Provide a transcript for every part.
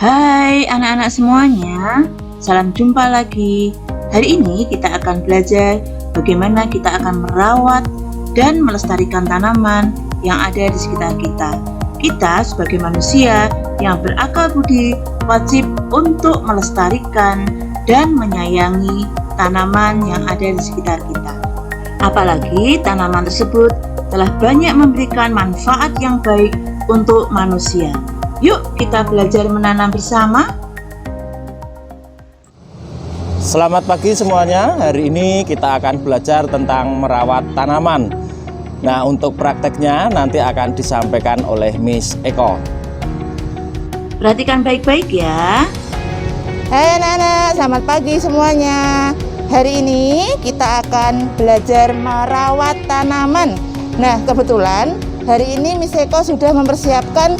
Hai anak-anak semuanya, salam jumpa lagi. Hari ini kita akan belajar bagaimana kita akan merawat dan melestarikan tanaman yang ada di sekitar kita. Kita sebagai manusia yang berakal budi wajib untuk melestarikan dan menyayangi tanaman yang ada di sekitar kita. Apalagi tanaman tersebut telah banyak memberikan manfaat yang baik untuk manusia. Yuk kita belajar menanam bersama. Selamat pagi semuanya. Hari ini kita akan belajar tentang merawat tanaman. Nah, untuk prakteknya nanti akan disampaikan oleh Miss Eko. Perhatikan baik-baik ya. Hai anak-anak, selamat pagi semuanya. Hari ini kita akan belajar merawat tanaman. Nah, kebetulan hari ini Miss Eko sudah mempersiapkan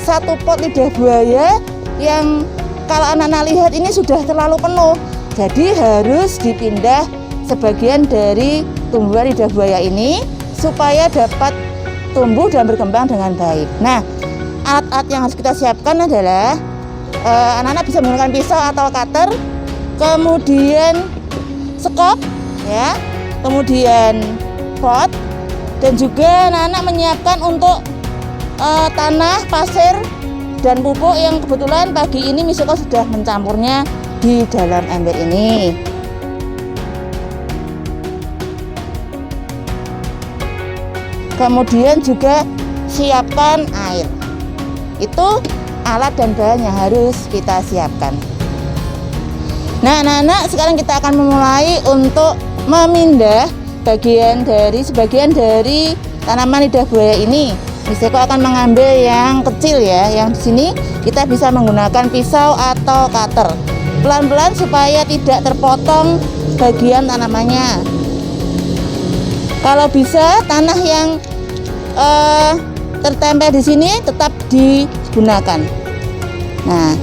satu pot lidah buaya yang kalau anak-anak lihat ini sudah terlalu penuh. Jadi harus dipindah sebagian dari tumbuhan lidah buaya ini supaya dapat tumbuh dan berkembang dengan baik. Nah, alat-alat yang harus kita siapkan adalah anak-anak bisa menggunakan pisau atau cutter, kemudian sekop, ya, kemudian pot, dan juga anak-anak menyiapkan untuk tanah, pasir, dan pupuk yang kebetulan pagi ini Miss Eko sudah mencampurnya di dalam ember ini. Kemudian juga siapkan air. Itu alat dan bahan yang harus kita siapkan. Nah anak-anak, sekarang kita akan memulai untuk memindah sebagian dari tanaman lidah buaya ini. Miss Eko akan mengambil yang kecil ya, yang di sini kita bisa menggunakan pisau atau cutter. Pelan-pelan supaya tidak terpotong bagian tanamannya. Kalau bisa tanah yang tertempel di sini tetap digunakan. Nah,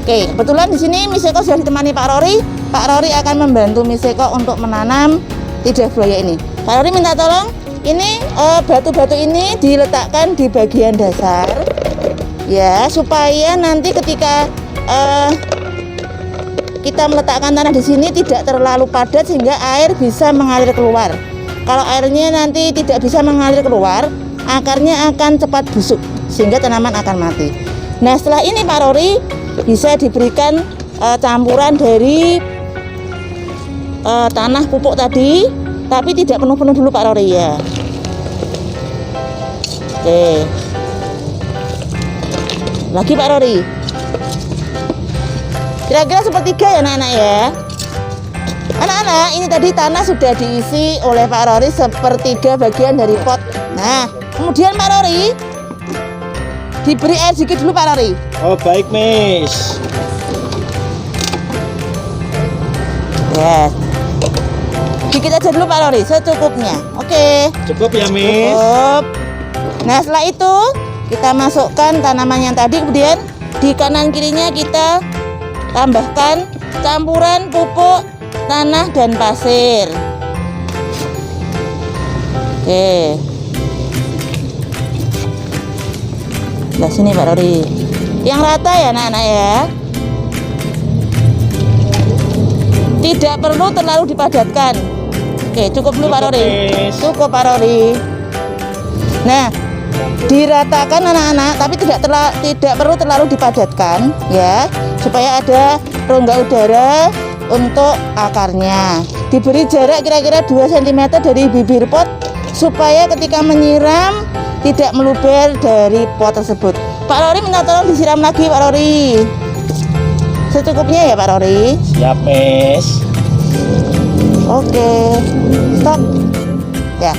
oke, kebetulan di sini Miss Eko sudah ditemani Pak Rory. Pak Rory akan membantu Miss Eko untuk menanam lidah buaya ini. Pak Rory minta tolong. Ini batu-batu ini diletakkan di bagian dasar ya, supaya nanti ketika kita meletakkan tanah di sini tidak terlalu padat sehingga air bisa mengalir keluar. Kalau airnya nanti tidak bisa mengalir keluar, akarnya akan cepat busuk sehingga tanaman akan mati. Nah, setelah ini Pak Rory bisa diberikan campuran dari tanah pupuk tadi, tapi tidak penuh-penuh dulu Pak Rory ya. Oke. Lagi Pak Rory. Kira-kira sepertiga ya anak-anak ya. Anak-anak, ini tadi tanah sudah diisi oleh Pak Rory sepertiga bagian dari pot. Nah, kemudian Pak Rory diberi air sedikit dulu Pak Rory. Oh baik Miss. Yes. Dikit aja dulu Pak Rory, secukupnya. Oke. Cukup ya Miss. Cukup. Nah setelah itu kita masukkan tanaman yang tadi, kemudian di kanan kirinya kita tambahkan campuran pupuk tanah dan pasir. Oke. Nah sini Pak Rory, yang rata ya anak-anak ya. Tidak perlu terlalu dipadatkan. Oke, cukup dulu Pak Rory. Cukup Pak Rory. Nah, diratakan anak-anak, tapi tidak perlu terlalu dipadatkan ya, supaya ada rongga udara untuk akarnya. Diberi jarak kira-kira 2 cm dari bibir pot supaya ketika menyiram tidak meluber dari pot tersebut. Pak Rory minta tolong disiram lagi Pak Rory. Secukupnya ya Pak Rory. Siap Miss. Oke, stop. Ya,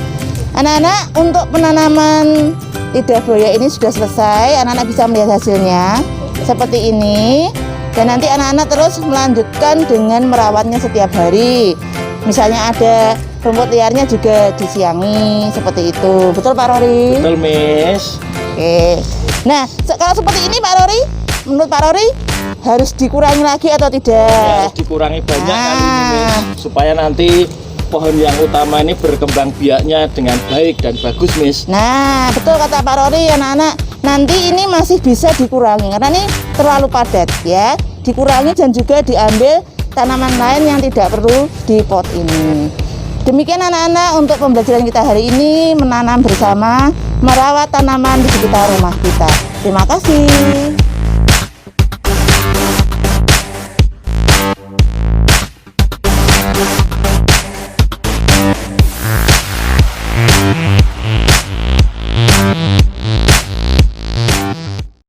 anak-anak, untuk penanaman lidah buaya ini sudah selesai. Anak-anak bisa melihat hasilnya seperti ini. Dan nanti anak-anak terus melanjutkan dengan merawatnya setiap hari. Misalnya ada rumput liarnya juga disiangi seperti itu. Betul Pak Rory? Betul Miss. Oke. Nah, kalau seperti ini Pak Rory, menurut Pak Rory harus dikurangi lagi atau tidak? Ya, harus dikurangi banyak kali ini Miss, supaya nanti pohon yang utama ini berkembang biaknya dengan baik dan bagus, Miss. Nah, betul kata Pak Rory, anak-anak. Nanti ini masih bisa dikurangi karena ini terlalu padat ya. Dikurangi dan juga diambil tanaman lain yang tidak perlu di pot ini. Demikian anak-anak untuk pembelajaran kita hari ini, menanam bersama, merawat tanaman di sekitar rumah kita. Terima kasih.